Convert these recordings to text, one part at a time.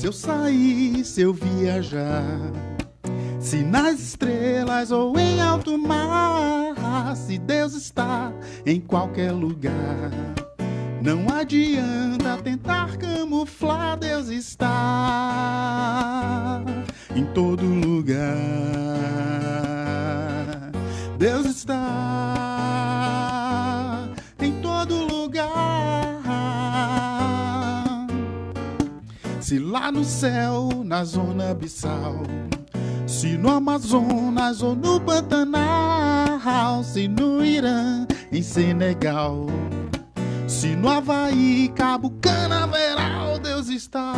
Se eu sair, se eu viajar, se nas estrelas ou em alto mar, se Deus está em qualquer lugar, não adianta tentar camuflar, Deus está em todo lugar. Deus está em todo lugar. Se lá no céu, na zona abissal, se no Amazonas ou no Pantanal, se no Irã, em Senegal, se no Havaí, Cabo Canaveral, Deus está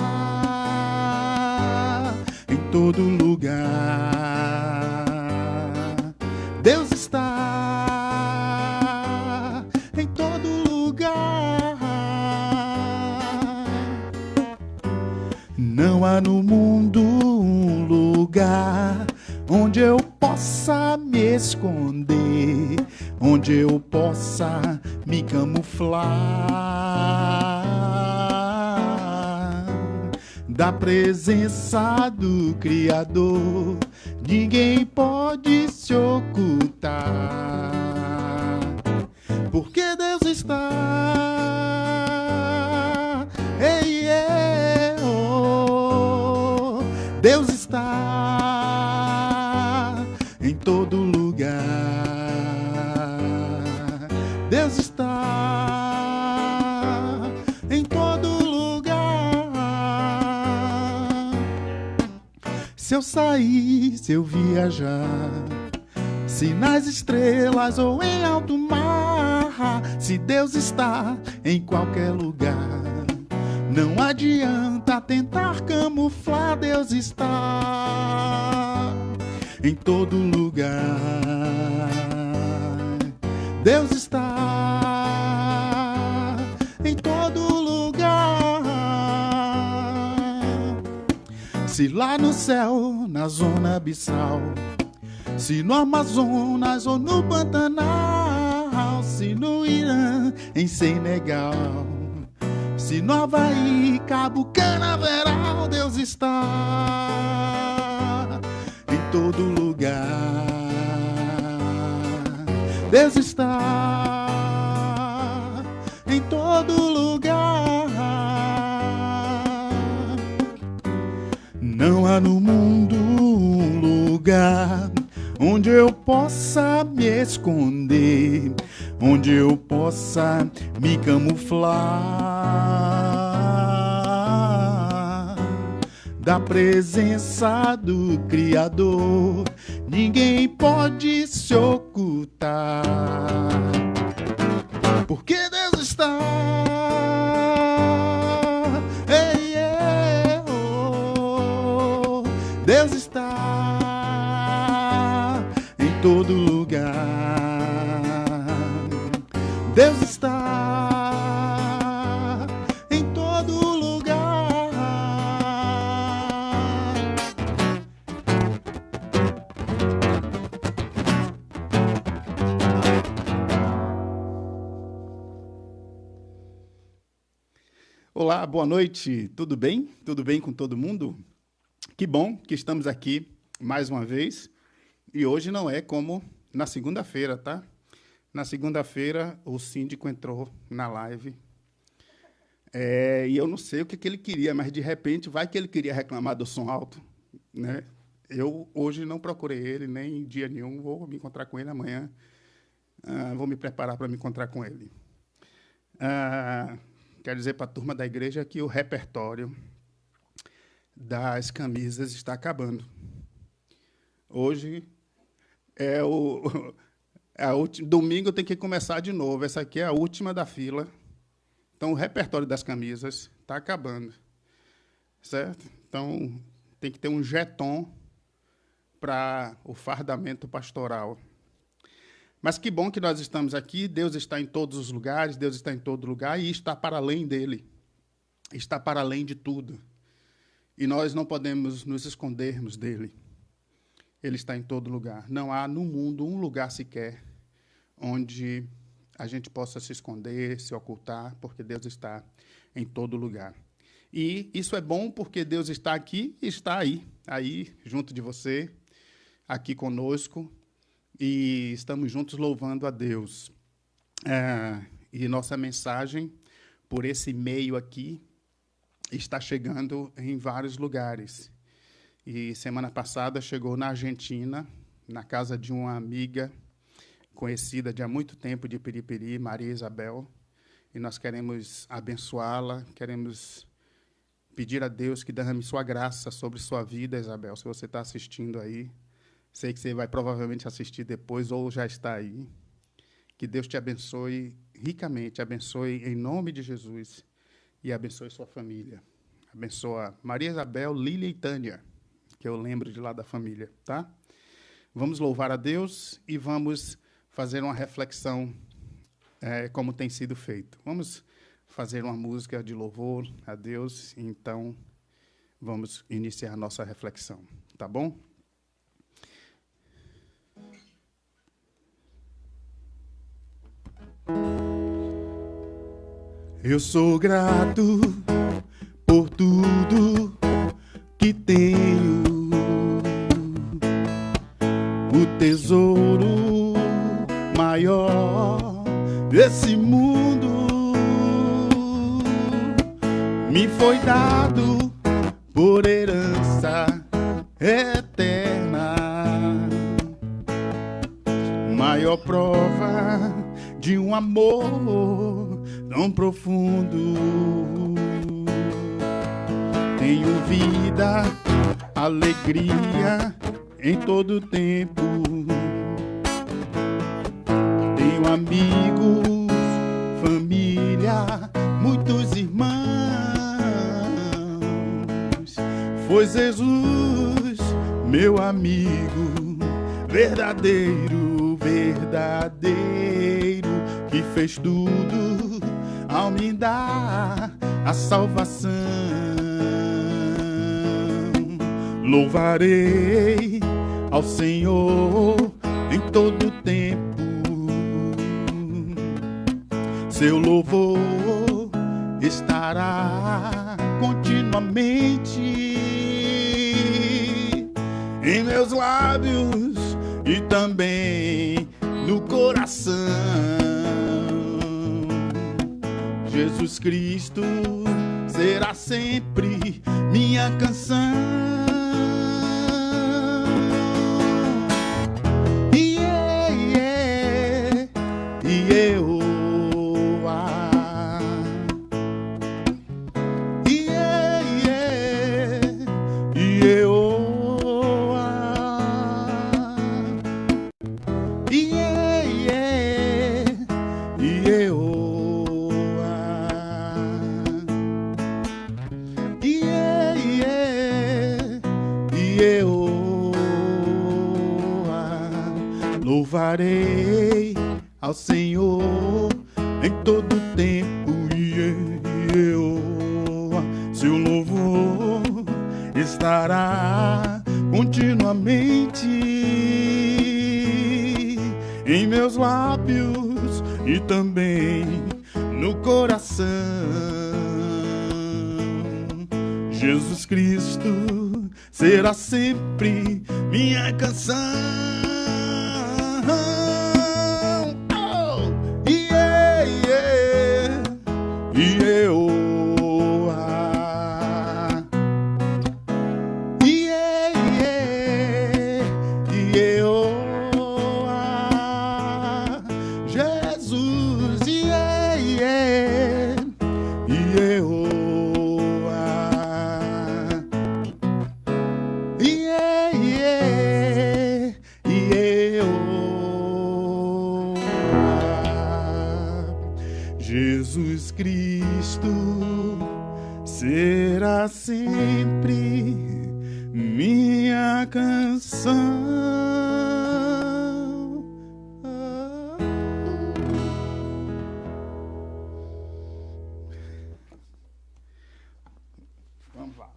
em todo lugar. Deus está em todo lugar. Não há no mundo um lugar onde eu possa me esconder, onde eu possa me camuflar da presença do Criador. Ninguém pode se ocultar, porque Deus está. Ei, ei, oh, Deus está em todo lugar. Deus está em todo lugar. Se eu sair, se eu viajar, se nas estrelas ou em alto mar, se Deus está em qualquer lugar, não adianta tentar camuflar, Deus está em todo lugar. Deus está em todo lugar. Se lá no céu, na zona abissal, se no Amazonas ou no Pantanal, se no Irã, em Senegal, se no Havaí, Cabo Canaveral, Deus está em todo lugar. Deus está em todo lugar. Não há no mundo um lugar onde eu possa me esconder, onde eu possa me camuflar da presença do Criador. Ninguém pode se ocultar, porque Deus está. Ei, ei, oh, Deus está em todo lugar. Deus está em todo lugar. Olá, boa noite. Tudo bem? Tudo bem com todo mundo? Que bom que estamos aqui mais uma vez. E hoje não é como na segunda-feira, tá? Na segunda-feira, o síndico entrou na live. E eu não sei o que ele queria, mas, de repente, vai que ele queria reclamar do som alto, né? Eu, hoje, não procurei ele, nem em dia nenhum. Vou me encontrar com ele amanhã. Vou me preparar para me encontrar com ele. Quero dizer para a turma da igreja que o repertório das camisas está acabando. Hoje é o... domingo tem que começar de novo. Essa aqui é a última da fila. Então, o repertório das camisas está acabando. Certo? Então, tem que ter um jeton para o fardamento pastoral. Mas que bom que nós estamos aqui. Deus está em todos os lugares, Deus está em todo lugar e está para além dele. Está para além de tudo. E nós não podemos nos escondermos dele. Ele está em todo lugar. Não há no mundo um lugar sequer onde a gente possa se esconder, se ocultar, porque Deus está em todo lugar. E isso é bom porque Deus está aqui e está aí junto de você, aqui conosco, e estamos juntos louvando a Deus. E nossa mensagem, por esse meio aqui, está chegando em vários lugares. E semana passada chegou na Argentina, na casa de uma amiga conhecida de há muito tempo de Piripiri, Maria Isabel, e nós queremos abençoá-la, queremos pedir a Deus que derrame sua graça sobre sua vida, Isabel. Se você está assistindo aí, sei que você vai provavelmente assistir depois ou já está aí. Que Deus te abençoe ricamente, abençoe em nome de Jesus e abençoe sua família. Abençoa Maria Isabel, Lília e Tânia, que eu lembro de lá da família, tá? Vamos louvar a Deus e vamos fazer uma reflexão como tem sido feito. Vamos fazer uma música de louvor a Deus, então vamos iniciar nossa reflexão, tá bom? Eu sou grato por tudo que tenho, o tesouro maior desse mundo me foi dado por herança eterna, maior prova de um amor tão profundo. Tenho vida, alegria em todo tempo. Tenho amigos, família, muitos irmãos. Foi Jesus, meu amigo, verdadeiro, verdadeiro, que fez tudo ao me dar a salvação. Louvarei ao Senhor em todo tempo. Seu louvor estará continuamente em meus lábios e também no coração. Jesus Cristo será sempre minha canção. Louvarei ao Senhor em todo tempo, seu louvor estará continuamente em meus lábios e também no coração. Jesus Cristo será sempre minha canção. Jesus Cristo será sempre minha canção. Vamos lá.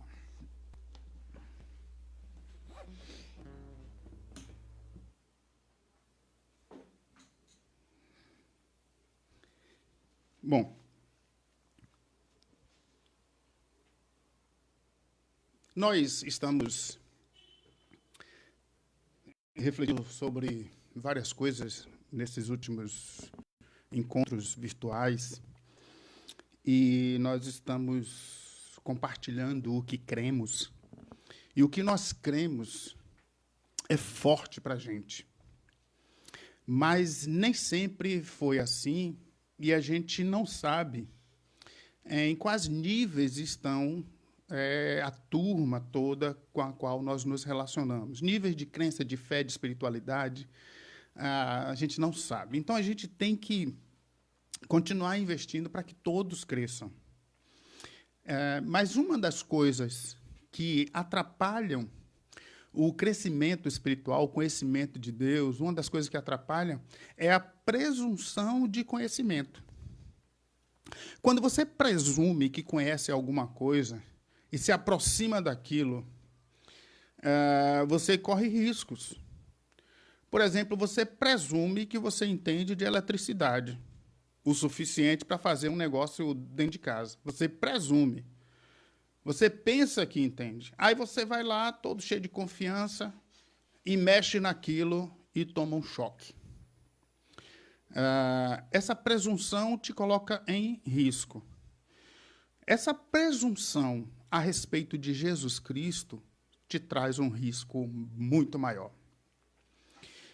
Bom, Nós estamos refletindo sobre várias coisas nesses últimos encontros virtuais e nós estamos compartilhando o que cremos. E o que nós cremos é forte para a gente. Mas nem sempre foi assim e a gente não sabe em quais níveis estão a turma toda com a qual nós nos relacionamos. Níveis de crença, de fé, de espiritualidade, a gente não sabe. Então, a gente tem que continuar investindo para que todos cresçam. Mas uma das coisas que atrapalham o crescimento espiritual, o conhecimento de Deus, uma das coisas que atrapalham é a presunção de conhecimento. Quando você presume que conhece alguma coisa e se aproxima daquilo, você corre riscos. Por exemplo, você presume que você entende de eletricidade o suficiente para fazer um negócio dentro de casa. Você presume. Você pensa que entende. Aí você vai lá, todo cheio de confiança, e mexe naquilo e toma um choque. Essa presunção te coloca em risco. Essa presunção a respeito de Jesus Cristo te traz um risco muito maior.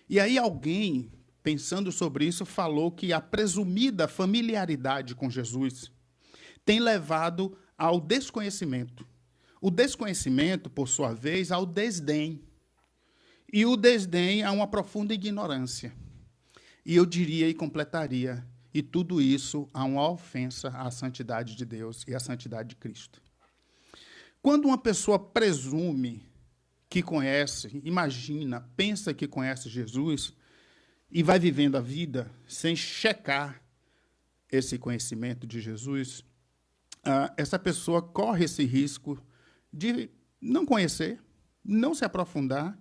E aí alguém, pensando sobre isso, falou que a presumida familiaridade com Jesus tem levado ao desconhecimento. O desconhecimento, por sua vez, ao desdém. E o desdém a uma profunda ignorância. E eu diria e completaria, e tudo isso a uma ofensa à santidade de Deus e à santidade de Cristo. Quando uma pessoa presume que conhece, imagina, pensa que conhece Jesus e vai vivendo a vida sem checar esse conhecimento de Jesus, essa pessoa corre esse risco de não conhecer, não se aprofundar,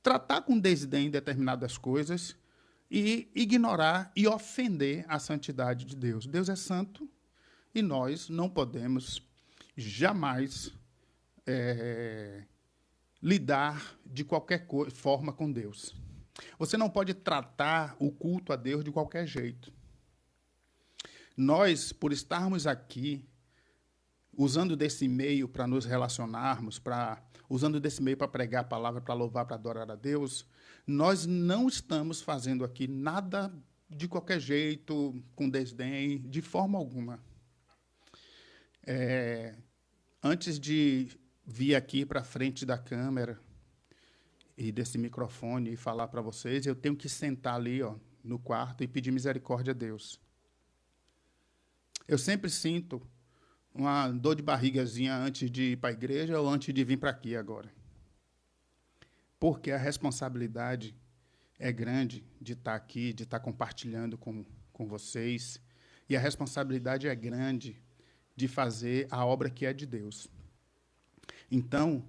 tratar com desdém determinadas coisas e ignorar e ofender a santidade de Deus. Deus é santo e nós não podemos jamais lidar de qualquer forma com Deus. Você não pode tratar o culto a Deus de qualquer jeito. Nós, por estarmos aqui, usando desse meio para nos relacionarmos, usando desse meio para pregar a palavra, para louvar, para adorar a Deus, nós não estamos fazendo aqui nada de qualquer jeito, com desdém, de forma alguma. Antes de vir aqui para frente da câmera e desse microfone e falar para vocês, eu tenho que sentar ali, no quarto e pedir misericórdia a Deus. Eu sempre sinto uma dor de barrigazinha antes de ir para a igreja ou antes de vir para aqui agora. Porque a responsabilidade é grande de estar aqui, de estar compartilhando com vocês. E a responsabilidade é grande de fazer a obra que é de Deus. Então,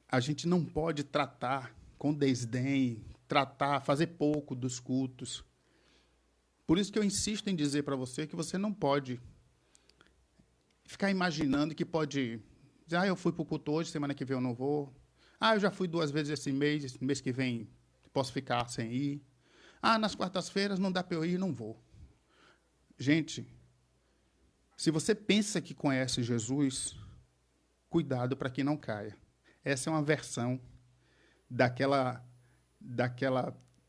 a gente não pode tratar com desdém, fazer pouco dos cultos. Por isso que eu insisto em dizer para você que você não pode ficar imaginando que pode dizer, eu fui para o culto hoje, semana que vem eu não vou. Eu já fui 2 vezes esse mês que vem posso ficar sem ir. Nas quartas-feiras não dá para eu ir, não vou. Gente, se você pensa que conhece Jesus, cuidado para que não caia. Essa é uma versão daquela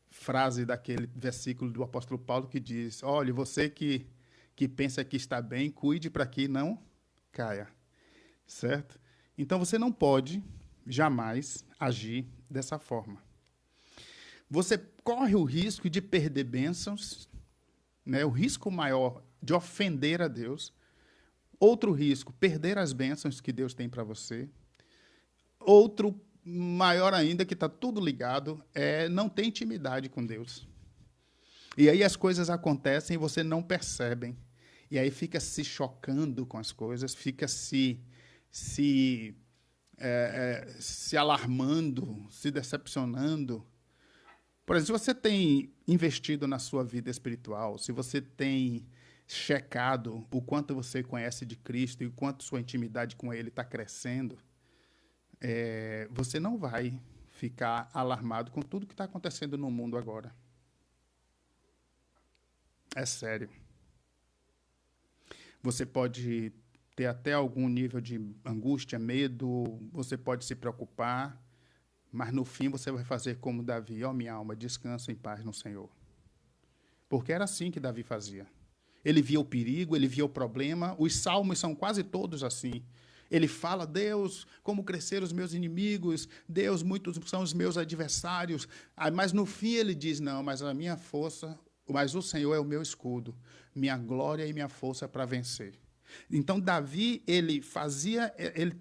frase, daquele versículo do apóstolo Paulo que diz, olha, você que pensa que está bem, cuide para que não caia, certo? Então, você não pode jamais agir dessa forma. Você corre o risco de perder bênçãos, né? O risco maior de ofender a Deus. Outro risco, perder as bênçãos que Deus tem para você. Outro maior ainda, que está tudo ligado, é não ter intimidade com Deus. E aí as coisas acontecem e você não percebe. E aí fica se chocando com as coisas, fica se alarmando, se decepcionando. Por exemplo, se você tem investido na sua vida espiritual, se você tem checado o quanto você conhece de Cristo e o quanto sua intimidade com Ele está crescendo, você não vai ficar alarmado com tudo que está acontecendo no mundo agora. É sério. Você pode ter até algum nível de angústia, medo, você pode se preocupar, mas no fim você vai fazer como Davi: ó, minha alma, descansa em paz no Senhor. Porque era assim que Davi fazia. Ele via o perigo, ele via o problema. Os salmos são quase todos assim. Ele fala: Deus, como cresceram os meus inimigos, Deus, muitos são os meus adversários. Mas no fim ele diz: não, mas a minha força, mas o Senhor é o meu escudo, minha glória e minha força para vencer. Então, Davi, ele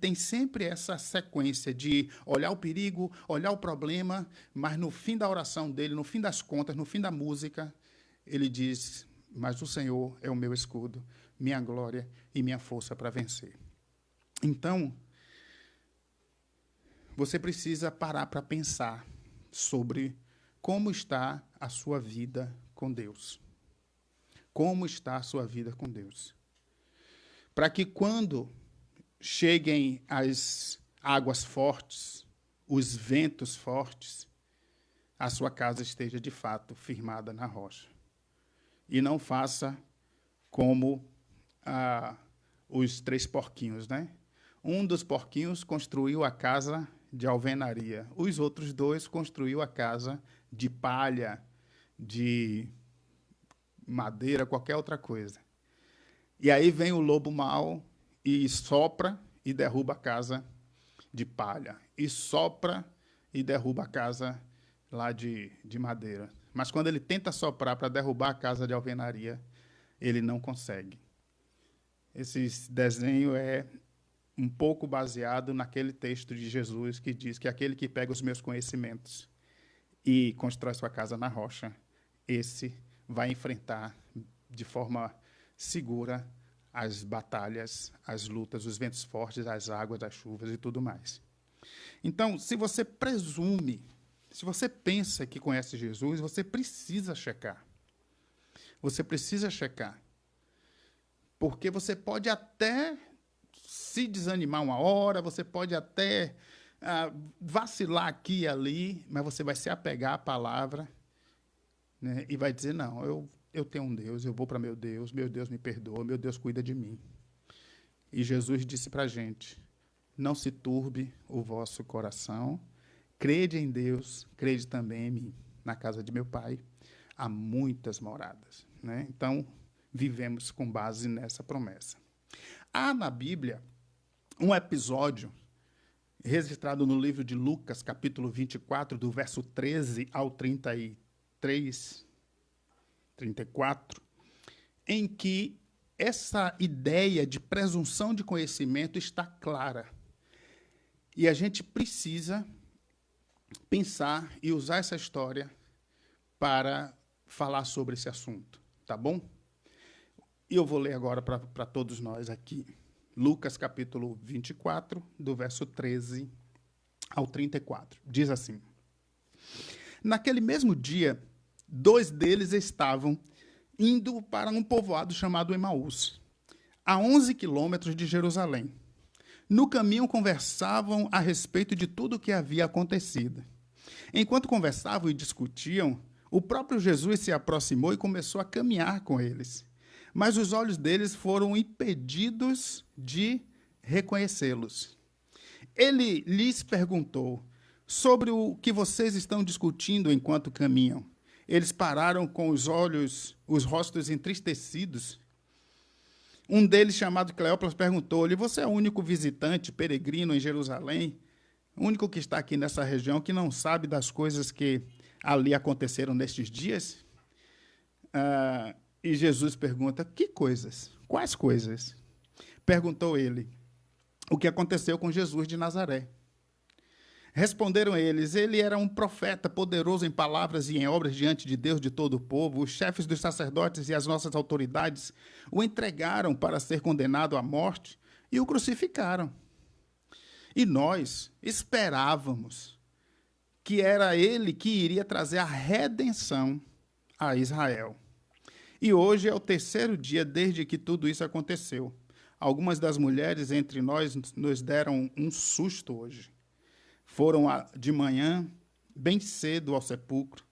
tem sempre essa sequência de olhar o perigo, olhar o problema, mas no fim da oração dele, no fim das contas, no fim da música, ele diz: mas o Senhor é o meu escudo, minha glória e minha força para vencer. Então, você precisa parar para pensar sobre como está a sua vida com Deus. Como está a sua vida com Deus? Para que quando cheguem as águas fortes, os ventos fortes, a sua casa esteja de fato firmada na rocha. E não faça como os 3 porquinhos, né? Um dos porquinhos construiu a casa de alvenaria. Os outros 2 construiu a casa de palha, de madeira, qualquer outra coisa. E aí vem o lobo mau e sopra e derruba a casa de palha. E sopra e derruba a casa lá de madeira. Mas quando ele tenta soprar para derrubar a casa de alvenaria, ele não consegue. Esse desenho é um pouco baseado naquele texto de Jesus que diz que aquele que pega os meus conhecimentos e constrói sua casa na rocha, esse vai enfrentar de forma segura as batalhas, as lutas, os ventos fortes, as águas, as chuvas e tudo mais. Então, se você presume, se você pensa que conhece Jesus, você precisa checar. Você precisa checar. Porque você pode até se desanimar uma hora, você pode até vacilar aqui e ali, mas você vai se apegar à palavra, né, e vai dizer: não, eu tenho um Deus, eu vou para meu Deus me perdoa, meu Deus cuida de mim. E Jesus disse para a gente: não se turbe o vosso coração, crede em Deus, crede também em mim. Na casa de meu Pai há muitas moradas, né? Então, vivemos com base nessa promessa. Há na Bíblia um episódio registrado no livro de Lucas, capítulo 24, do verso 13 ao 33, 34, em que essa ideia de presunção de conhecimento está clara. E a gente precisa pensar e usar essa história para falar sobre esse assunto, tá bom? E eu vou ler agora para todos nós aqui. Lucas, capítulo 24, do verso 13 ao 34. Diz assim: naquele mesmo dia, 2 deles estavam indo para um povoado chamado Emaús, a 11 quilômetros de Jerusalém. No caminho, conversavam a respeito de tudo o que havia acontecido. Enquanto conversavam e discutiam, o próprio Jesus se aproximou e começou a caminhar com eles. Mas os olhos deles foram impedidos de reconhecê-los. Ele lhes perguntou: sobre o que vocês estão discutindo enquanto caminham? Eles pararam com os rostos entristecidos. Um deles, chamado Cleópas, perguntou-lhe: você é o único visitante, peregrino em Jerusalém? O único que está aqui nessa região que não sabe das coisas que ali aconteceram nestes dias? E Jesus pergunta: que coisas? Quais coisas? Perguntou ele: o que aconteceu com Jesus de Nazaré? Responderam eles: ele era um profeta poderoso em palavras e em obras diante de Deus de todo o povo. Os chefes dos sacerdotes e as nossas autoridades o entregaram para ser condenado à morte e o crucificaram. E nós esperávamos que era ele que iria trazer a redenção a Israel. E hoje é o 3º dia desde que tudo isso aconteceu. Algumas das mulheres entre nós nos deram um susto hoje. Foram de manhã, bem cedo, ao sepulcro,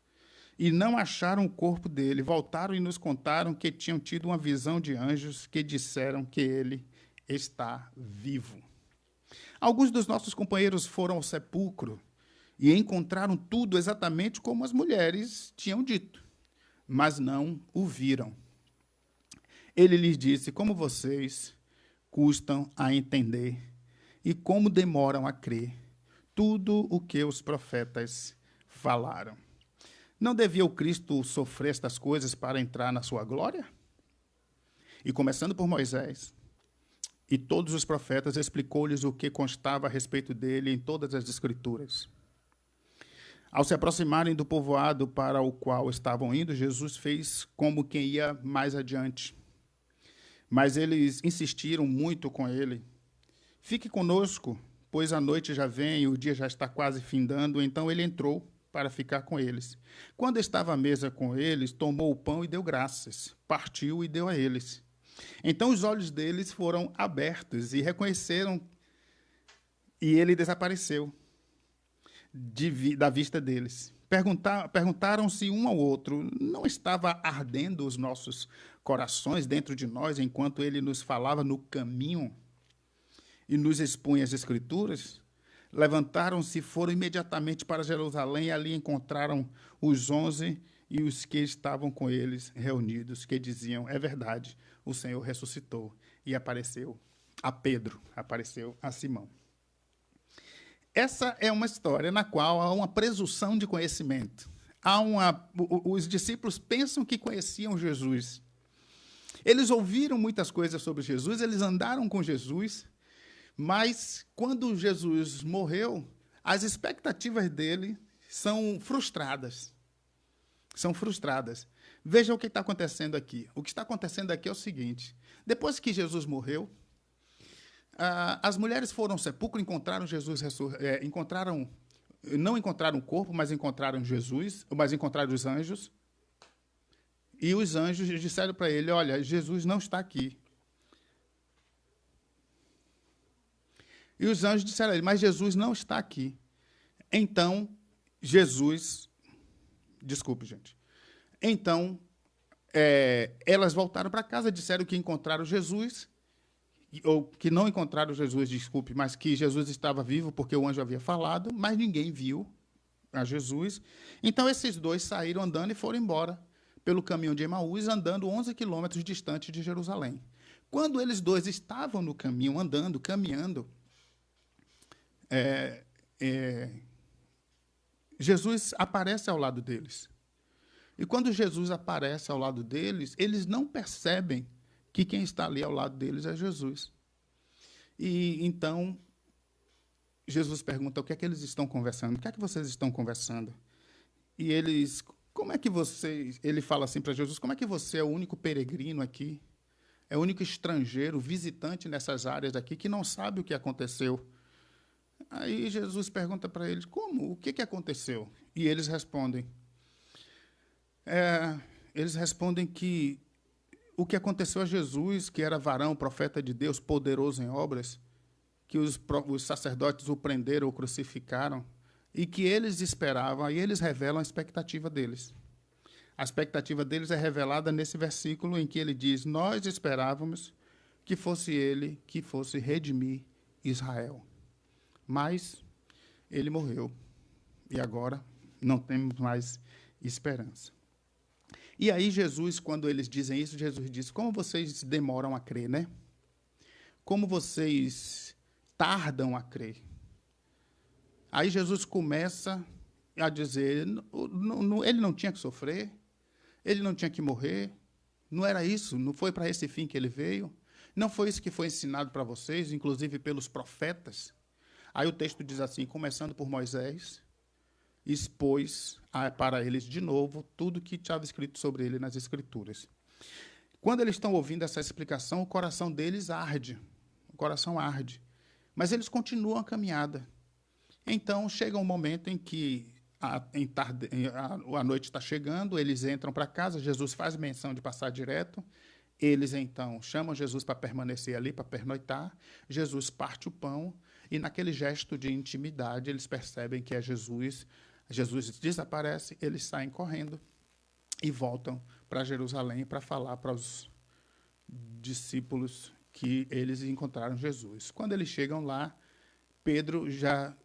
e não acharam o corpo dele. Voltaram e nos contaram que tinham tido uma visão de anjos que disseram que ele está vivo. Alguns dos nossos companheiros foram ao sepulcro e encontraram tudo exatamente como as mulheres tinham dito, mas não o viram. Ele lhes disse: como vocês custam a entender e como demoram a crer tudo o que os profetas falaram. Não devia o Cristo sofrer estas coisas para entrar na sua glória? E começando por Moisés e todos os profetas, explicou-lhes o que constava a respeito dele em todas as Escrituras. Ao se aproximarem do povoado para o qual estavam indo, Jesus fez como quem ia mais adiante. Mas eles insistiram muito com ele. Fique conosco, pois a noite já vem e o dia já está quase findando. Então ele entrou para ficar com eles. Quando estava à mesa com eles, tomou o pão e deu graças, partiu e deu a eles. Então os olhos deles foram abertos e reconheceram, e ele desapareceu da vista deles. Perguntaram-se um ao outro: não estava ardendo os nossos corações dentro de nós enquanto ele nos falava no caminho e nos expunha as Escrituras? Levantaram-se e foram imediatamente para Jerusalém, e ali encontraram os 11 e os que estavam com eles reunidos, que diziam: é verdade, o Senhor ressuscitou. E apareceu a Pedro, apareceu a Simão. Essa é uma história na qual há uma presunção de conhecimento. Os discípulos pensam que conheciam Jesus. Eles ouviram muitas coisas sobre Jesus, eles andaram com Jesus, mas quando Jesus morreu, as expectativas dele são frustradas. São frustradas. Veja o que está acontecendo aqui. O que está acontecendo aqui é o seguinte: depois que Jesus morreu, as mulheres foram ao sepulcro, encontraram Jesus, não encontraram o corpo, mas encontraram Jesus, mas encontraram os anjos. E os anjos disseram para ele: olha, Jesus não está aqui. E os anjos disseram a ele: mas Jesus não está aqui. Então, desculpe, gente. Então, elas voltaram para casa, disseram que encontraram Jesus, ou que não encontraram Jesus, desculpe, mas que Jesus estava vivo porque o anjo havia falado, mas ninguém viu a Jesus. Então, esses dois saíram andando e foram embora pelo caminho de Emaús, andando 11 quilômetros distante de Jerusalém. Quando eles dois estavam no caminho, andando, caminhando, Jesus aparece ao lado deles. E quando Jesus aparece ao lado deles, eles não percebem que quem está ali ao lado deles é Jesus. E então, Jesus pergunta: o que é que eles estão conversando? O que é que vocês estão conversando? E eles: como é que vocês... Ele fala assim para Jesus: como é que você é o único peregrino aqui? É o único estrangeiro, visitante nessas áreas aqui, que não sabe o que aconteceu. Aí Jesus pergunta para eles: como? O que aconteceu? E eles respondem que o que aconteceu a Jesus, que era varão, profeta de Deus, poderoso em obras, que os sacerdotes o prenderam, o crucificaram, e que eles esperavam. Aí eles revelam a expectativa deles. A expectativa deles é revelada nesse versículo em que ele diz: nós esperávamos que fosse ele que fosse redimir Israel. Mas ele morreu, e agora não temos mais esperança. E aí Jesus, quando eles dizem isso, Jesus diz: como vocês demoram a crer, né? Como vocês tardam a crer. Aí Jesus começa a dizer: ele não tinha que sofrer, ele não tinha que morrer, não era isso, não foi para esse fim que ele veio, não foi isso que foi ensinado para vocês, inclusive pelos profetas. Aí o texto diz assim: começando por Moisés, expôs para eles de novo tudo que estava escrito sobre ele nas Escrituras. Quando eles estão ouvindo essa explicação, o coração deles arde. O coração arde. Mas eles continuam a caminhada. Então, chega um momento em que a noite está chegando, eles entram para casa, Jesus faz menção de passar direto. Eles, então, chamam Jesus para permanecer ali, para pernoitar. Jesus parte o pão. e naquele gesto de intimidade eles percebem que é Jesus. Jesus desaparece, eles saem correndo e voltam para Jerusalém para falar para os discípulos que eles encontraram Jesus. Quando eles chegam lá, Pedro já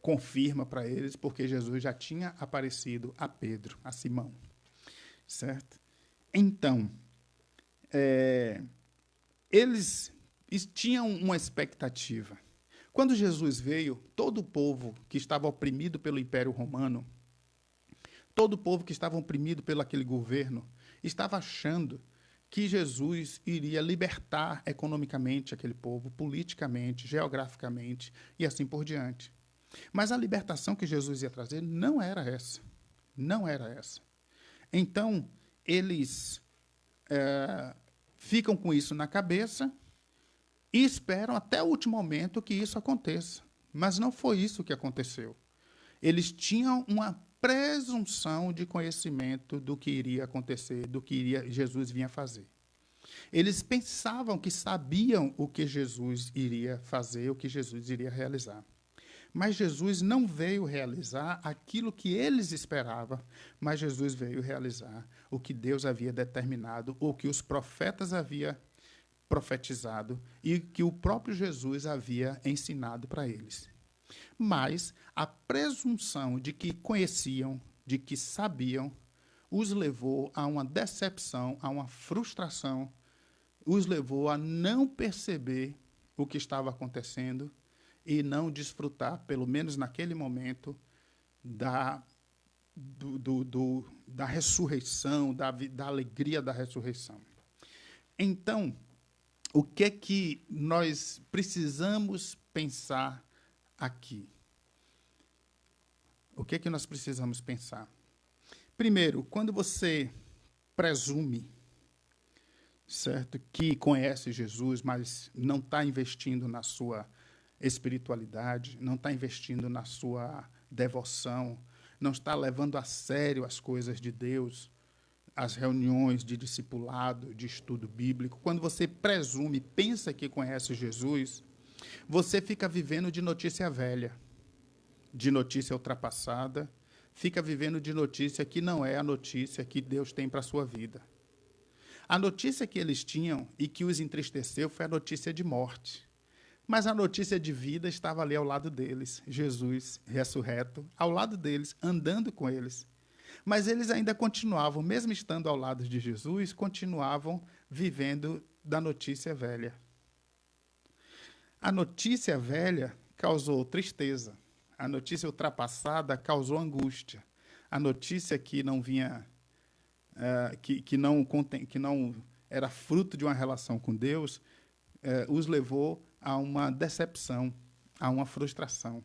confirma para eles, porque Jesus já tinha aparecido a Pedro, a Simão, certo? Então, eles tinham uma expectativa. Quando Jesus veio, todo o povo que estava oprimido pelo Império Romano, todo o povo que estava oprimido pelo aquele governo, estava achando que Jesus iria libertar economicamente aquele povo, politicamente, geograficamente e assim por diante. Mas a libertação que Jesus ia trazer não era essa. Não era essa. Então, eles ficam com isso na cabeça e esperam até o último momento que isso aconteça. Mas não foi isso que aconteceu. Eles tinham uma presunção de conhecimento do que iria acontecer, do que Jesus vinha fazer. Eles pensavam que sabiam o que Jesus iria fazer, o que Jesus iria realizar. Mas Jesus não veio realizar aquilo que eles esperavam, mas Jesus veio realizar o que Deus havia determinado, o que os profetas haviam profetizado e que o próprio Jesus havia ensinado para eles. Mas a presunção de que conheciam, de que sabiam, os levou a uma decepção, a uma frustração, os levou a não perceber o que estava acontecendo e não desfrutar, pelo menos naquele momento, da ressurreição, da alegria da ressurreição. Então, o que é que nós precisamos pensar aqui? O que é que nós precisamos pensar? Primeiro, quando você presume, certo, que conhece Jesus, mas não está investindo na sua espiritualidade, não está investindo na sua devoção, não está levando a sério as coisas de Deus, as reuniões de discipulado, de estudo bíblico, quando você presume, pensa que conhece Jesus, você fica vivendo de notícia velha, de notícia ultrapassada, fica vivendo de notícia que não é a notícia que Deus tem para a sua vida. A notícia que eles tinham e que os entristeceu foi a notícia de morte. Mas a notícia de vida estava ali ao lado deles, Jesus ressurreto, ao lado deles, andando com eles. Mas eles ainda continuavam, mesmo estando ao lado de Jesus, continuavam vivendo da notícia velha. A notícia velha causou tristeza. A notícia ultrapassada causou angústia. A notícia que não vinha, que não era fruto de uma relação com Deus, os levou a uma decepção, a uma frustração.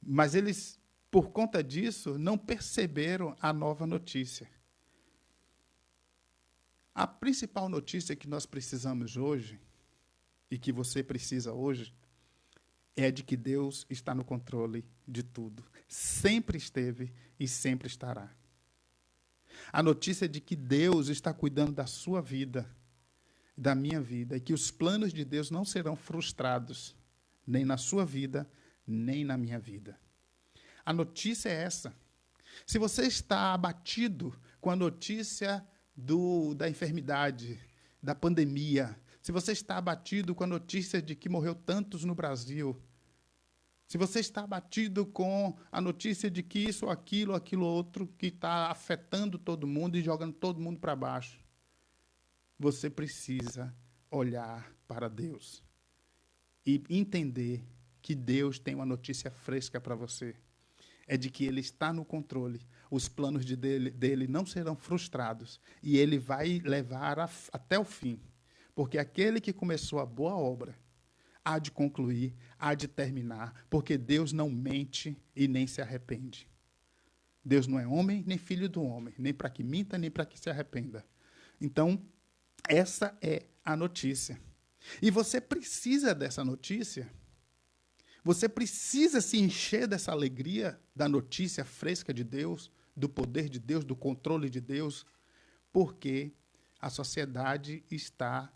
Mas eles, por conta disso, não perceberam a nova notícia. A principal notícia que nós precisamos hoje, e que você precisa hoje, é de que Deus está no controle de tudo. Sempre esteve e sempre estará. A notícia de que Deus está cuidando da sua vida, da minha vida, e que os planos de Deus não serão frustrados, nem na sua vida, nem na minha vida. A notícia é essa. Se você está abatido com a notícia da enfermidade, da pandemia, se você está abatido com a notícia de que morreu tantos no Brasil, se você está abatido com a notícia de que isso, aquilo outro, que está afetando todo mundo e jogando todo mundo para baixo, você precisa olhar para Deus e entender que Deus tem uma notícia fresca para você. É de que Ele está no controle. Os planos dele não serão frustrados. E Ele vai levar até o fim. Porque aquele que começou a boa obra há de concluir, há de terminar. Porque Deus não mente e nem se arrepende. Deus não é homem, nem filho do homem. Nem para que minta, nem para que se arrependa. Então, essa é a notícia. E você precisa dessa notícia. Você precisa se encher dessa alegria da notícia fresca de Deus, do poder de Deus, do controle de Deus, porque a sociedade está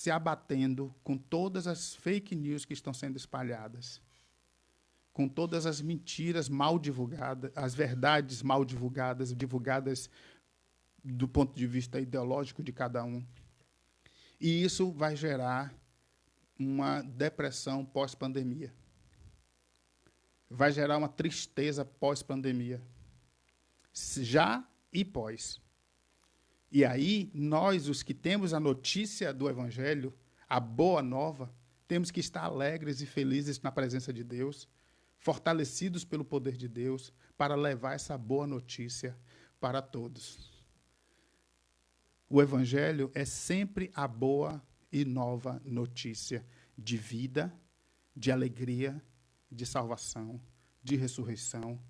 se abatendo com todas as fake news que estão sendo espalhadas, com todas as mentiras mal divulgadas, as verdades mal divulgadas, divulgadas do ponto de vista ideológico de cada um. E isso vai gerar uma depressão pós-pandemia. Vai gerar uma tristeza pós-pandemia. Já e pós. E aí, nós, os que temos a notícia do Evangelho, a boa nova, temos que estar alegres e felizes na presença de Deus, fortalecidos pelo poder de Deus, para levar essa boa notícia para todos. O Evangelho é sempre a boa e nova notícia de vida, de alegria, de salvação, de ressurreição,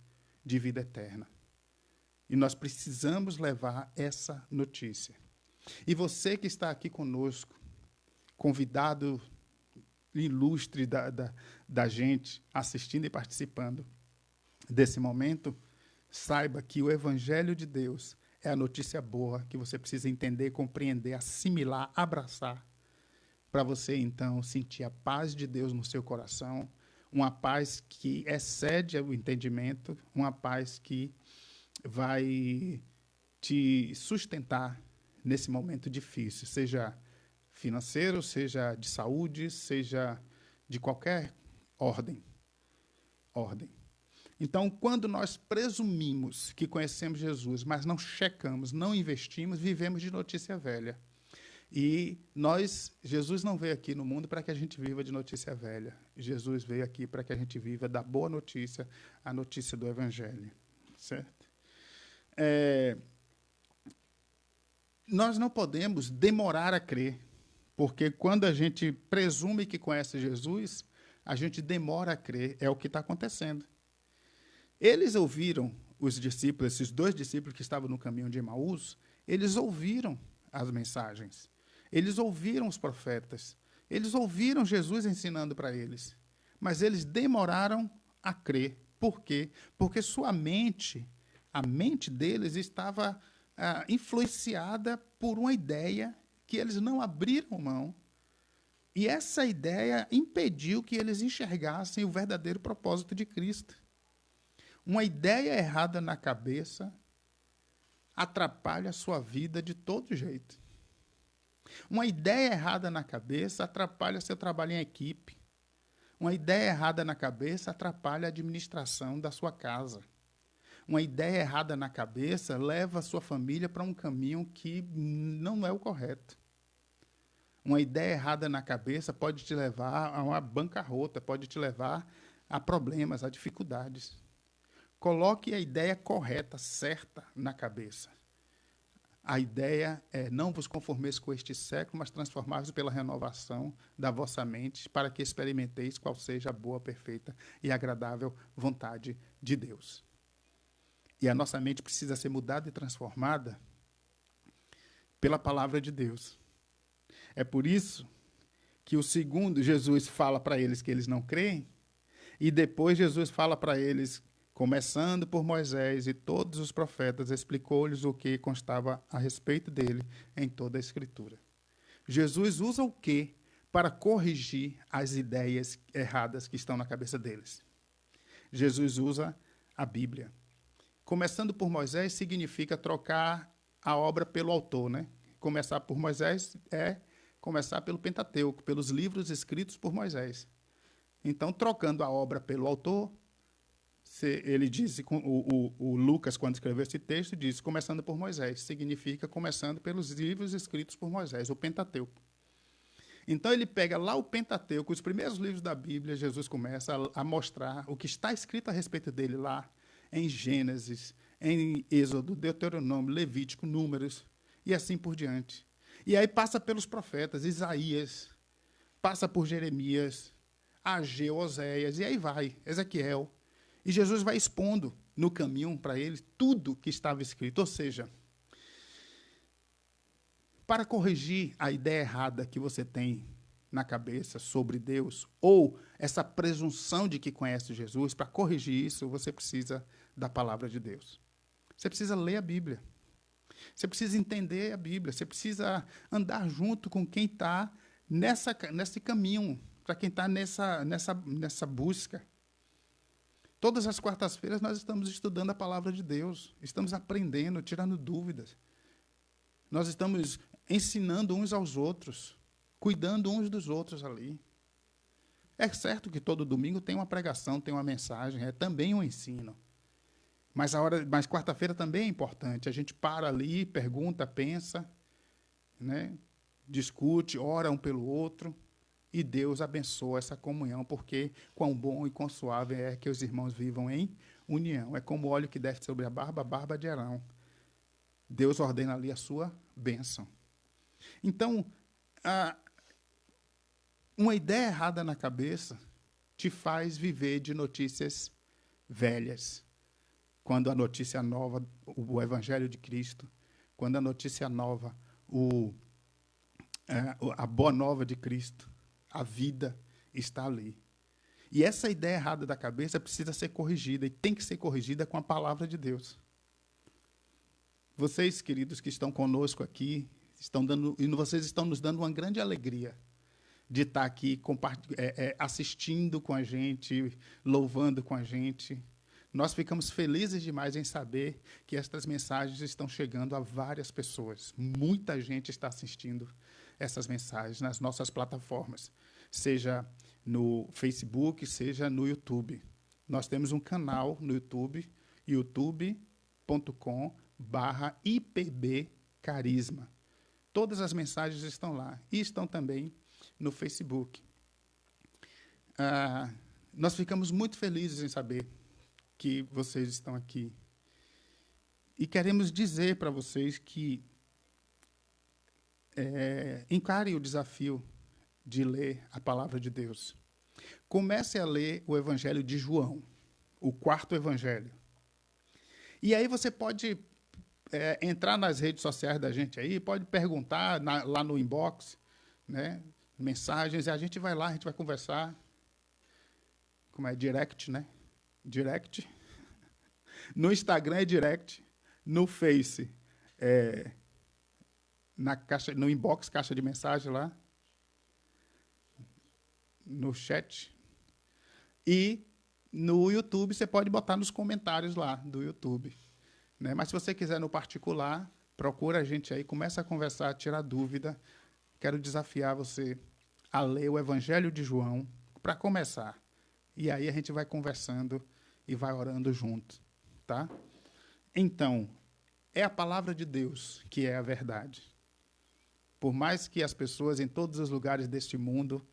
de vida eterna. E nós precisamos levar essa notícia. E você que está aqui conosco, convidado ilustre da gente, assistindo e participando desse momento, saiba que o Evangelho de Deus é a notícia boa que você precisa entender, compreender, assimilar, abraçar, para você, então, sentir a paz de Deus no seu coração, uma paz que excede o entendimento, uma paz que vai te sustentar nesse momento difícil, seja financeiro, seja de saúde, seja de qualquer ordem. Então, quando nós presumimos que conhecemos Jesus, mas não checamos, não investimos, vivemos de notícia velha. E Jesus não veio aqui no mundo para que a gente viva de notícia velha. Jesus veio aqui para que a gente viva da boa notícia, a notícia do Evangelho. Certo? Nós não podemos demorar a crer, porque quando a gente presume que conhece Jesus, a gente demora a crer, é o que está acontecendo. Eles ouviram, os discípulos, esses 2 discípulos que estavam no caminho de Emaús, eles ouviram as mensagens, eles ouviram os profetas, eles ouviram Jesus ensinando para eles, mas eles demoraram a crer. Por quê? Porque sua mente, a mente deles estava influenciada por uma ideia que eles não abriram mão, e essa ideia impediu que eles enxergassem o verdadeiro propósito de Cristo. Uma ideia errada na cabeça atrapalha a sua vida de todo jeito. Uma ideia errada na cabeça atrapalha seu trabalho em equipe. Uma ideia errada na cabeça atrapalha a administração da sua casa. Uma ideia errada na cabeça leva a sua família para um caminho que não é o correto. Uma ideia errada na cabeça pode te levar a uma bancarrota, pode te levar a problemas, a dificuldades. Coloque a ideia correta, certa, na cabeça. A ideia é: não vos conformeis com este século, mas transformai-vos pela renovação da vossa mente, para que experimenteis qual seja a boa, perfeita e agradável vontade de Deus. E a nossa mente precisa ser mudada e transformada pela palavra de Deus. É por isso que o segundo, Jesus fala para eles que eles não creem, e depois Jesus fala para eles, começando por Moisés e todos os profetas, explicou-lhes o que constava a respeito dele em toda a Escritura. Jesus usa o quê para corrigir as ideias erradas que estão na cabeça deles? Jesus usa a Bíblia. Começando por Moisés significa trocar a obra pelo autor, né? Começar por Moisés é começar pelo Pentateuco, pelos livros escritos por Moisés. Então, trocando a obra pelo autor, ele disse, o Lucas, quando escreveu esse texto, disse, começando por Moisés, significa começando pelos livros escritos por Moisés, o Pentateuco. Então, ele pega lá o Pentateuco, os primeiros livros da Bíblia, Jesus começa a mostrar o que está escrito a respeito dele lá, em Gênesis, em Êxodo, Deuteronômio, Levítico, Números, e assim por diante. E aí passa pelos profetas, Isaías, passa por Jeremias, Ageu, Oséias, e aí vai, Ezequiel. E Jesus vai expondo no caminho para eles tudo que estava escrito. Ou seja, para corrigir a ideia errada que você tem na cabeça sobre Deus, ou essa presunção de que conhece Jesus, para corrigir isso, você precisa da palavra de Deus. Você precisa ler a Bíblia. Você precisa entender a Bíblia. Você precisa andar junto com quem está nesse caminho, para quem está nessa busca. Todas as quartas-feiras nós estamos estudando a palavra de Deus, estamos aprendendo, tirando dúvidas. Nós estamos ensinando uns aos outros, cuidando uns dos outros ali. É certo que todo domingo tem uma pregação, tem uma mensagem, é também um ensino. Mas quarta-feira também é importante. A gente para ali, pergunta, pensa, né? Discute, ora um pelo outro, e Deus abençoa essa comunhão, porque quão bom e quão suave é que os irmãos vivam em união. É como o óleo que desce sobre a barba de Arão. Deus ordena ali a sua bênção. Então, uma ideia errada na cabeça te faz viver de notícias velhas. Quando a notícia nova, o Evangelho de Cristo, quando a notícia nova, a boa nova de Cristo, a vida está ali. E essa ideia errada da cabeça precisa ser corrigida, e tem que ser corrigida com a palavra de Deus. Vocês, queridos, que estão conosco aqui, vocês estão nos dando uma grande alegria de estar aqui assistindo com a gente, louvando com a gente. Nós ficamos felizes demais em saber que estas mensagens estão chegando a várias pessoas. Muita gente está assistindo essas mensagens nas nossas plataformas, seja no Facebook, seja no YouTube. Nós temos um canal no YouTube, youtube.com/IPB Carisma. Todas as mensagens estão lá e estão também no Facebook. Nós ficamos muito felizes em saber que vocês estão aqui. E queremos dizer para vocês que encarem o desafio de ler a palavra de Deus. Comece a ler o Evangelho de João, o 4º Evangelho. E aí você pode entrar nas redes sociais da gente aí, pode perguntar lá no inbox, né, mensagens, e a gente vai lá, a gente vai conversar. Como é? Direct, né? Direct. No Instagram é direct. No Face, no inbox, caixa de mensagem lá. No chat. E no YouTube, você pode botar nos comentários lá do YouTube. Né? Mas se você quiser no particular, procura a gente aí, começa a conversar, tirar dúvida. Quero desafiar você a ler o Evangelho de João, para começar. E aí a gente vai conversando e vai orando junto. Tá? Então, é a palavra de Deus que é a verdade. Por mais que as pessoas em todos os lugares deste mundo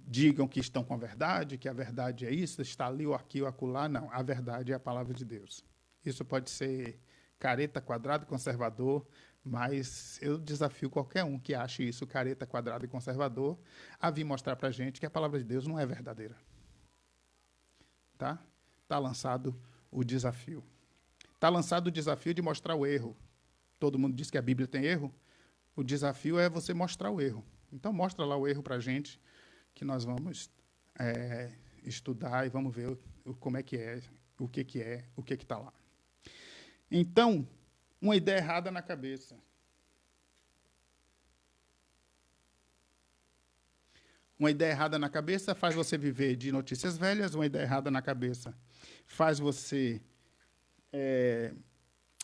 digam que estão com a verdade, que a verdade é isso, está ali ou aqui ou acolá, não. A verdade é a palavra de Deus. Isso pode ser careta, quadrado, conservador, mas eu desafio qualquer um que ache isso careta, quadrado e conservador a vir mostrar para a gente que a palavra de Deus não é verdadeira. Tá? Está lançado o desafio. Está lançado o desafio de mostrar o erro. Todo mundo diz que a Bíblia tem erro. O desafio é você mostrar o erro. Então, mostra lá o erro para a gente, que nós vamos estudar e vamos ver como é que é, o que está lá. Então, uma ideia errada na cabeça. Uma ideia errada na cabeça faz você viver de notícias velhas, uma ideia errada na cabeça faz você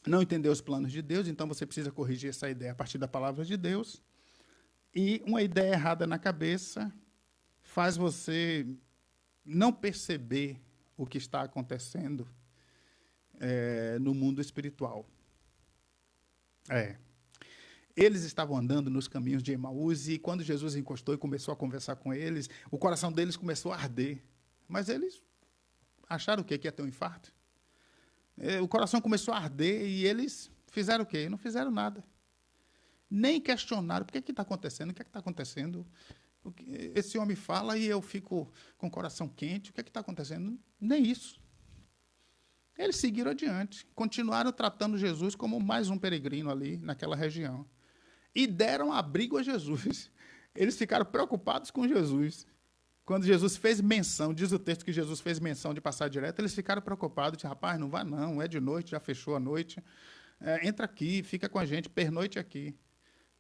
não entender os planos de Deus, então você precisa corrigir essa ideia a partir da palavra de Deus. E uma ideia errada na cabeça faz você não perceber o que está acontecendo no mundo espiritual. Eles estavam andando nos caminhos de Emaús e quando Jesus encostou e começou a conversar com eles, o coração deles começou a arder. Mas eles acharam o quê? Que ia ter um infarto? O coração começou a arder e eles fizeram o quê? Não fizeram nada. Nem questionaram. Por que está acontecendo? O que está acontecendo? Esse homem fala e eu fico com o coração quente. O que está acontecendo? Nem isso. Eles seguiram adiante. Continuaram tratando Jesus como mais um peregrino ali naquela região. E deram abrigo a Jesus. Eles ficaram preocupados com Jesus. Quando Jesus fez menção, diz o texto que Jesus fez menção de passar direto, eles ficaram preocupados, disse, rapaz, não vá não, é de noite, já fechou a noite, entra aqui, fica com a gente, pernoite aqui.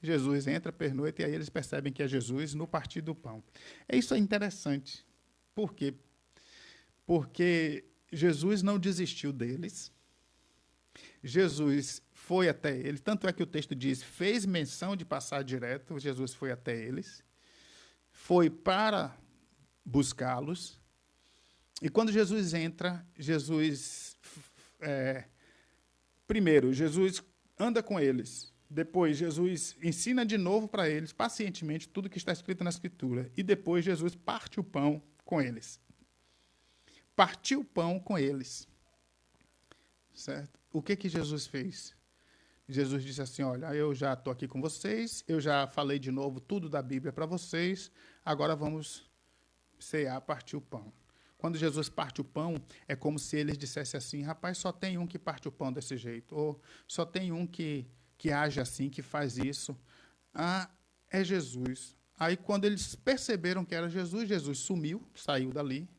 Jesus entra, pernoita, e aí eles percebem que é Jesus no partir do pão. Isso é interessante. Por quê? Porque Jesus não desistiu deles. Jesus foi até eles. Tanto é que o texto diz, fez menção de passar direto. Jesus foi até eles. Foi para buscá-los. E quando Jesus entra, primeiro, Jesus anda com eles. Depois, Jesus ensina de novo para eles, pacientemente, tudo que está escrito na Escritura. E depois, Jesus parte o pão com eles. Partiu o pão com eles. Certo? O que Jesus fez? Jesus disse assim, olha, eu já estou aqui com vocês, eu já falei de novo tudo da Bíblia para vocês, agora vamos cear, partir o pão. Quando Jesus parte o pão, é como se eles dissessem assim, rapaz, só tem um que parte o pão desse jeito, ou só tem um que age assim, que faz isso. Ah, é Jesus. Aí, quando eles perceberam que era Jesus, Jesus sumiu, saiu dali,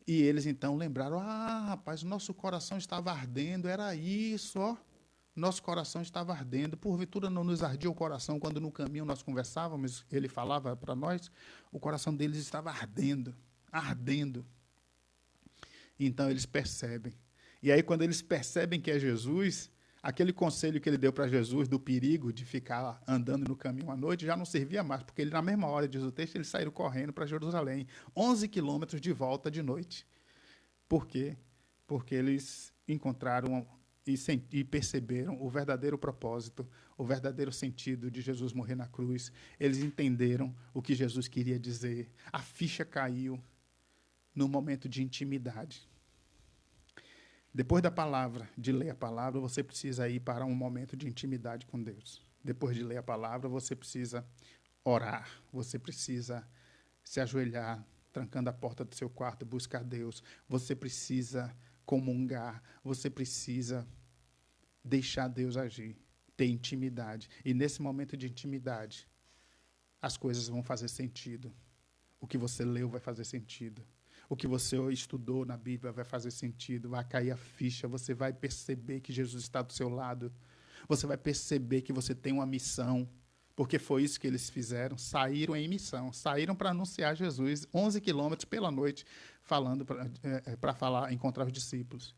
e eles então lembraram, rapaz, o nosso coração estava ardendo, era isso, ó. Nosso coração estava ardendo. Porventura não nos ardia o coração quando no caminho nós conversávamos, ele falava para nós, o coração deles estava ardendo, ardendo. Então eles percebem. E aí quando eles percebem que é Jesus, aquele conselho que ele deu para Jesus do perigo de ficar andando no caminho à noite já não servia mais, porque ele na mesma hora, diz o texto, eles saíram correndo para Jerusalém, 11 quilômetros de volta de noite. Por quê? Porque eles encontraram e perceberam o verdadeiro propósito, o verdadeiro sentido de Jesus morrer na cruz. Eles entenderam o que Jesus queria dizer. A ficha caiu no momento de intimidade. Depois da palavra, de ler a palavra, você precisa ir para um momento de intimidade com Deus. Depois de ler a palavra, você precisa orar, você precisa se ajoelhar, trancando a porta do seu quarto, buscar Deus. Você precisa comungar, você precisa deixar Deus agir, ter intimidade. E nesse momento de intimidade, as coisas vão fazer sentido. O que você leu vai fazer sentido. O que você estudou na Bíblia vai fazer sentido, vai cair a ficha, você vai perceber que Jesus está do seu lado. Você vai perceber que você tem uma missão, porque foi isso que eles fizeram, saíram em missão, saíram para anunciar Jesus, 11 quilômetros pela noite, falando para falar, encontrar os discípulos.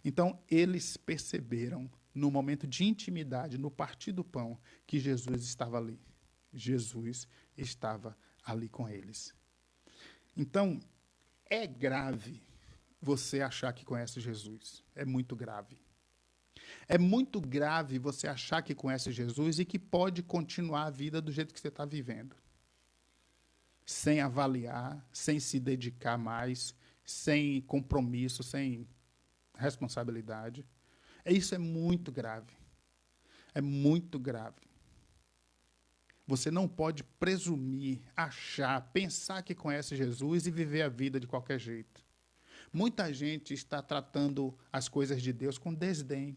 Então, eles perceberam, no momento de intimidade, no partir do pão, que Jesus estava ali. Jesus estava ali com eles. Então, é grave você achar que conhece Jesus. É muito grave. É muito grave você achar que conhece Jesus e que pode continuar a vida do jeito que você está vivendo. Sem avaliar, sem se dedicar mais, sem compromisso, sem responsabilidade. Isso é muito grave. É muito grave. Você não pode presumir, achar, pensar que conhece Jesus e viver a vida de qualquer jeito. Muita gente está tratando as coisas de Deus com desdém,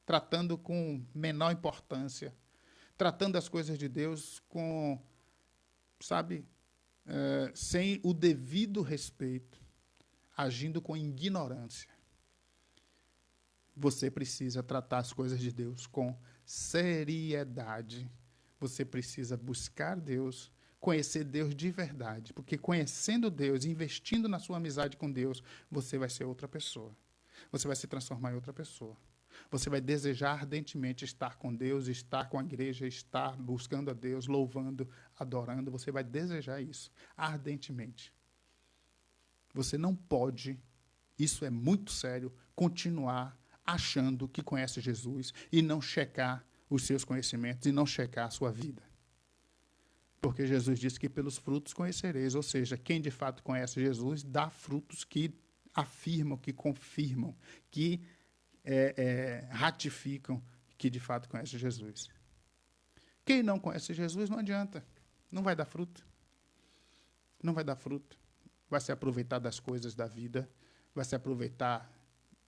tratando com menor importância, tratando as coisas de Deus com, sem o devido respeito, agindo com ignorância. Você precisa tratar as coisas de Deus com seriedade. Você precisa buscar Deus, conhecer Deus de verdade, porque conhecendo Deus, investindo na sua amizade com Deus, você vai ser outra pessoa. Você vai se transformar em outra pessoa. Você vai desejar ardentemente estar com Deus, estar com a igreja, estar buscando a Deus, louvando, adorando. Você vai desejar isso ardentemente. Você não pode, isso é muito sério, continuar achando que conhece Jesus e não checar os seus conhecimentos e não checar a sua vida. Porque Jesus disse que pelos frutos conhecereis, ou seja, quem de fato conhece Jesus dá frutos que afirmam, que confirmam, que ratificam que de fato conhece Jesus. Quem não conhece Jesus não adianta, não vai dar fruto. Não vai dar fruto. Vai se aproveitar das coisas da vida, vai se aproveitar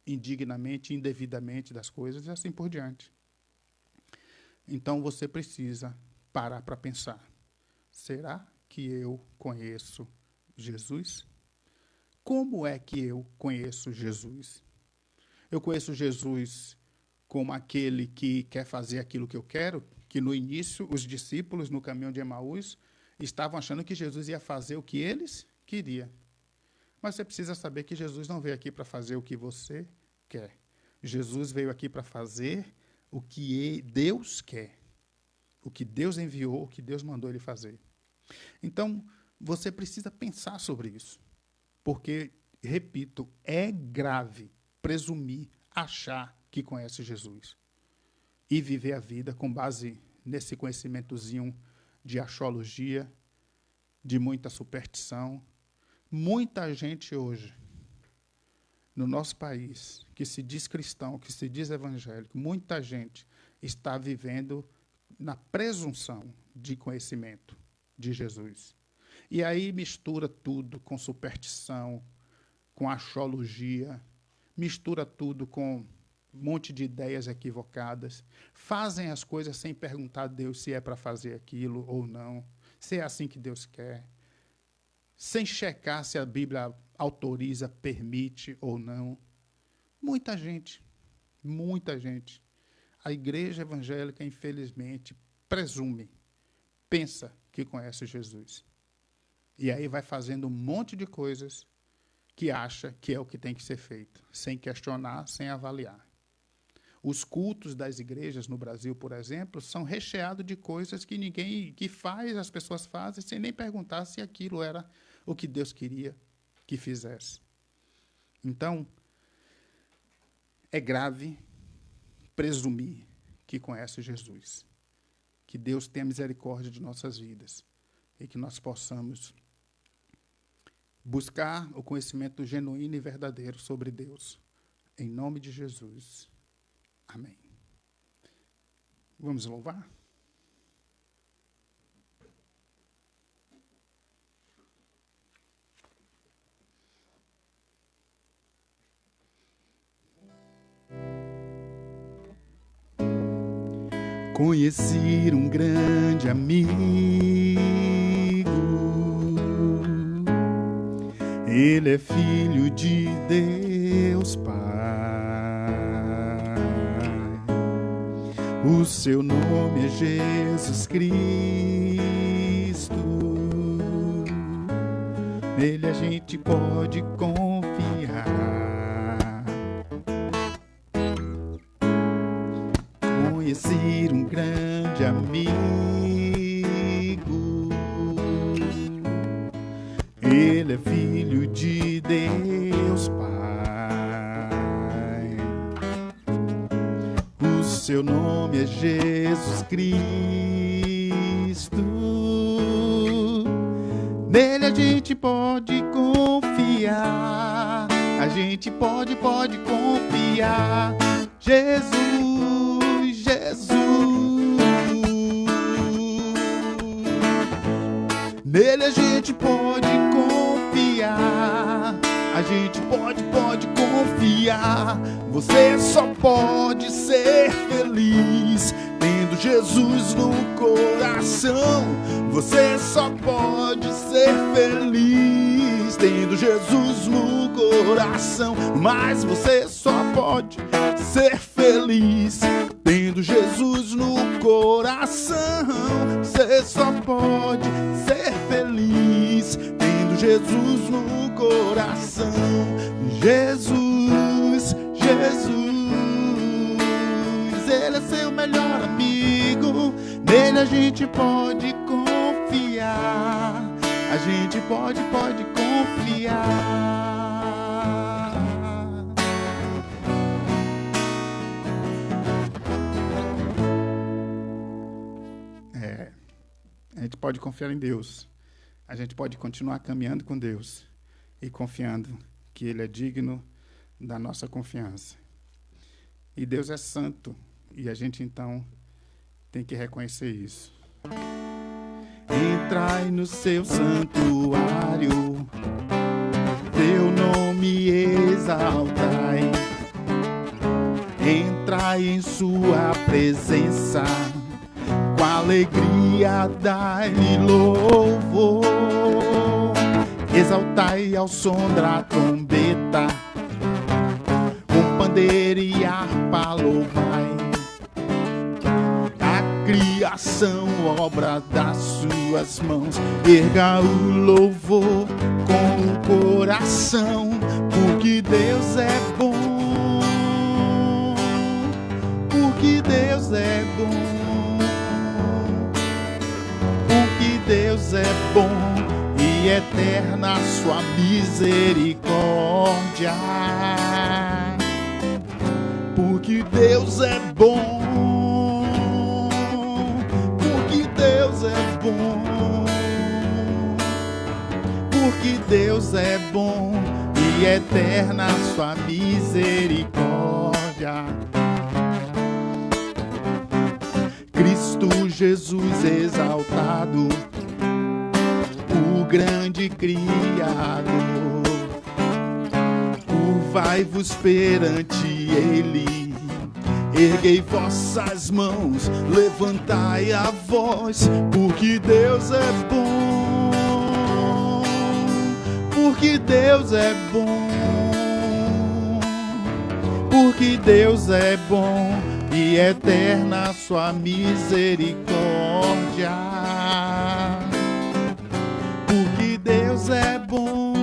indignamente, indevidamente das coisas e assim por diante. Então você precisa parar para pensar. Será que eu conheço Jesus? Como é que eu conheço Jesus? Eu conheço Jesus como aquele que quer fazer aquilo que eu quero, que no início os discípulos no caminho de Emaús estavam achando que Jesus ia fazer o que eles queriam. Mas você precisa saber que Jesus não veio aqui para fazer o que você quer. Jesus veio aqui para fazer o que Deus quer. O que Deus enviou, o que Deus mandou ele fazer. Então, você precisa pensar sobre isso. Porque, repito, é grave presumir, achar que conhece Jesus. E viver a vida com base nesse conhecimentozinho de axiologia, de muita superstição. Muita gente hoje, no nosso país, que se diz cristão, que se diz evangélico, muita gente está vivendo na presunção de conhecimento de Jesus. E aí mistura tudo com superstição, com axiologia, mistura tudo com um monte de ideias equivocadas, fazem as coisas sem perguntar a Deus se é para fazer aquilo ou não, se é assim que Deus quer, sem checar se a Bíblia autoriza, permite ou não. Muita gente. A igreja evangélica, infelizmente, presume, pensa que conhece Jesus. E aí vai fazendo um monte de coisas que acha que é o que tem que ser feito, sem questionar, sem avaliar. Os cultos das igrejas no Brasil, por exemplo, são recheados de coisas que ninguém que faz, as pessoas fazem, sem nem perguntar se aquilo era o que Deus queria que fizesse. Então, é grave presumir que conhece Jesus. Que Deus tenha misericórdia de nossas vidas e que nós possamos buscar o conhecimento genuíno e verdadeiro sobre Deus. Em nome de Jesus. Amém. Vamos louvar? Conheci um grande amigo, ele é filho de Deus Pai. O seu nome é Jesus Cristo, nele a gente pode confiar. Conhecer um grande amigo, ele é filho de Deus Pai. O seu nome é Jesus Cristo, nele a gente pode confiar. A gente pode confiar. Jesus. Nele a gente pode confiar. A gente pode confiar. Você só pode ser feliz tendo Jesus no coração. Você só pode ser feliz tendo Jesus no coração. Mas você só pode ser feliz tendo Jesus no coração. Você só pode ser feliz tendo Jesus no coração. Jesus, ele é seu melhor amigo. Nele a gente pode confiar. A gente pode confiar. A gente pode confiar em Deus. A gente pode continuar caminhando com Deus e confiando que Ele é digno da nossa confiança. E Deus é santo, e a gente, então, tem que reconhecer isso. Entrai no seu santuário, teu nome exaltai. Entrai em sua presença, com alegria dai-lhe louvor. Exaltai ao som da trombeta, com pandeiro e harpa louvai. A criação, obra das suas mãos. Erga o louvor com o coração, porque Deus é bom, porque Deus é bom, porque Deus é bom e eterna a sua misericórdia. Porque Deus é bom, porque Deus é bom, porque Deus é bom e eterna a sua misericórdia. Cristo Jesus exaltado, o grande Criador, curvai-vos perante Ele, erguei vossas mãos, levantai a voz, porque Deus é bom, porque Deus é bom, porque Deus é bom e eterna a sua misericórdia. Porque Deus é bom,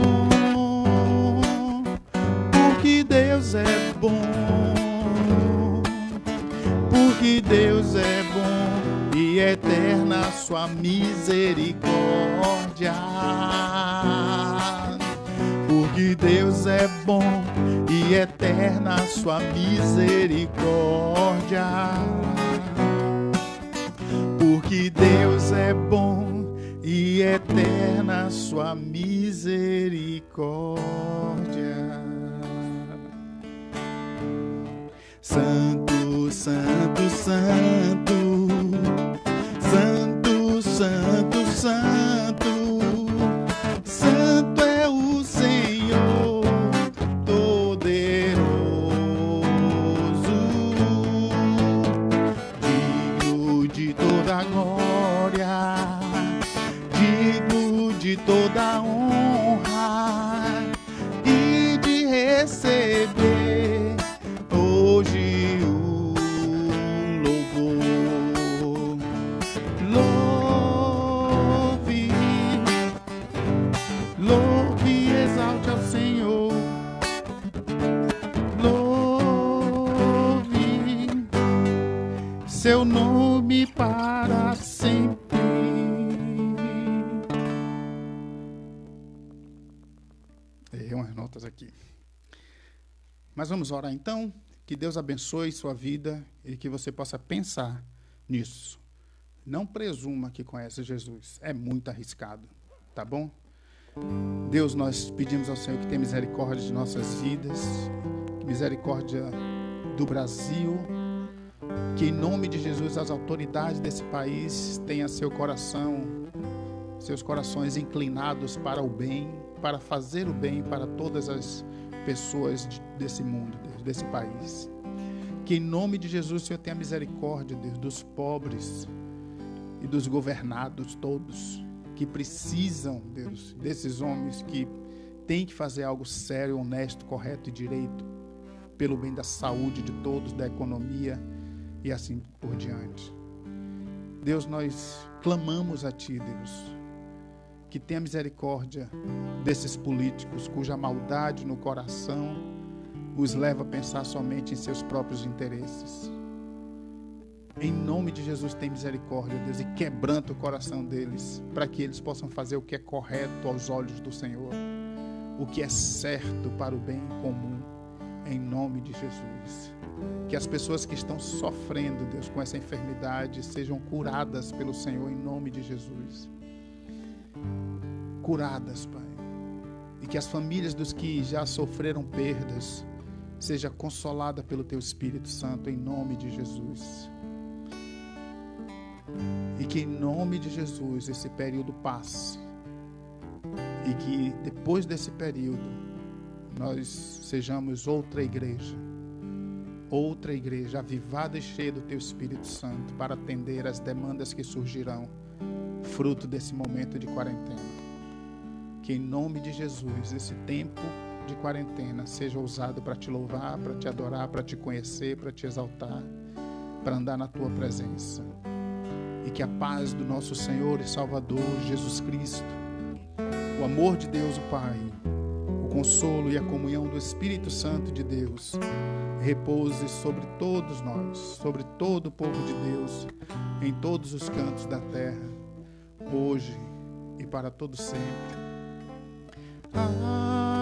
porque Deus é bom, porque Deus é bom e eterna a sua misericórdia. Porque Deus é bom e eterna a sua misericórdia. Porque Deus é bom e eterna a sua misericórdia. Santo, santo, santo, santo, santo, santo, santo é o Senhor todo-poderoso, digno de toda glória, digno de toda honra e de receber hoje o louvor. Louve, louve e exalte ao Senhor. Louve seu nome para sempre. Errei umas notas aqui. Mas vamos orar então. Que Deus abençoe sua vida e que você possa pensar nisso. Não presuma que conhece Jesus. É muito arriscado, tá bom? Deus, nós pedimos ao Senhor que tenha misericórdia de nossas vidas, misericórdia do Brasil, que em nome de Jesus as autoridades desse país tenham seus corações inclinados para o bem, para fazer o bem para todas as pessoas desse mundo, Deus, desse país. Que em nome de Jesus o Senhor tenha misericórdia, Deus, dos pobres e dos governados todos, que precisam, Deus, desses homens que têm que fazer algo sério, honesto, correto e direito, pelo bem da saúde de todos, da economia e assim por diante. Deus, nós clamamos a Ti, Deus, que tenha misericórdia desses políticos cuja maldade no coração os leva a pensar somente em seus próprios interesses. Em nome de Jesus, tem misericórdia, Deus, e quebranta o coração deles, para que eles possam fazer o que é correto aos olhos do Senhor, o que é certo para o bem comum, em nome de Jesus. Que as pessoas que estão sofrendo, Deus, com essa enfermidade, sejam curadas pelo Senhor, em nome de Jesus. Curadas, Pai. E que as famílias dos que já sofreram perdas seja consolada pelo Teu Espírito Santo, em nome de Jesus. E que em nome de Jesus esse período passe. E que depois desse período nós sejamos outra igreja avivada e cheia do Teu Espírito Santo para atender as demandas que surgirão fruto desse momento de quarentena. Que em nome de Jesus esse tempo de quarentena seja usado para Te louvar, para Te adorar, para Te conhecer, para Te exaltar, para andar na Tua presença. e que a paz do nosso Senhor e Salvador Jesus Cristo, o amor de Deus o Pai, o consolo e a comunhão do Espírito Santo de Deus repouse sobre todos nós, sobre todo o povo de Deus, em todos os cantos da terra, hoje e para todo sempre. Amém.